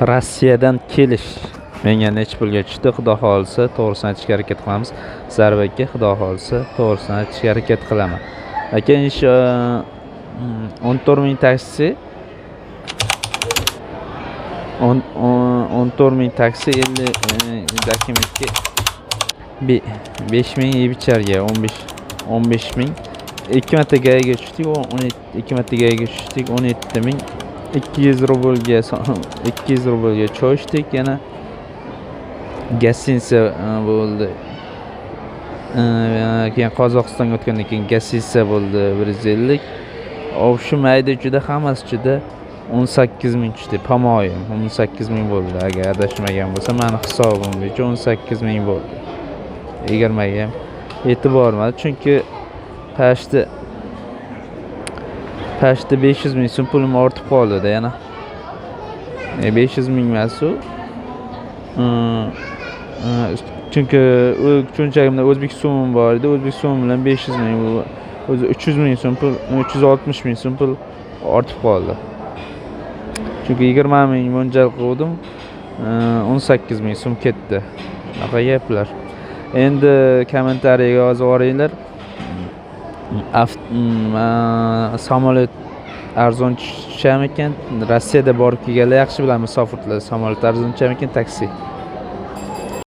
Rossiyadan kelish menga nech pulga tushdi? Xudo xolisa to'g'risini aytishga harakat qilamiz. Zarba aka, xudo xolisa to'g'risini aytishga harakat qilaman. Aka, 14 ming taksi 14 ming taksi 50 dokumentga 5 ming ibicharga 15 ming 2 marta gayaga tushdik, 2 marta gayaga tushdik, 17 ming 200 rublga cho'shdik, yana gostinsiya bo'ldi. Keyin Qozog'istonga o'tgandan keyin gostinsiya bo'ldi 150 lik. Shu mayda juda hammasi juda 18 ming tushdi. Pamoyim 18 ming bo'ldi. Agar adashmagan bo'lsam, meni hisobim bo'yicha 18 ming bo'ldi. 20 ga ham yetib bormadi, chunki pashta 500 ming so'm pulim ortib qoldi-da yana. 500 ming emas u. Chunki cho'ntagimda o'zbek so'mim bor edi. O'zbek so'mi bilan 500 ming, o'zi 300 ming so'm pul, 360 ming so'm pul ortib qoldi. Chunki 20 ming mo'ljal qildim, 18 ming so'm ketdi. Shunaqa gaplar. Endi kommentariyaga yozib yuboringlar. Samolyot arzon tushamikan? Rossiyada borib kelganlar yaxshi biladi, musofirlar samolyot arzon tushamikan, taksi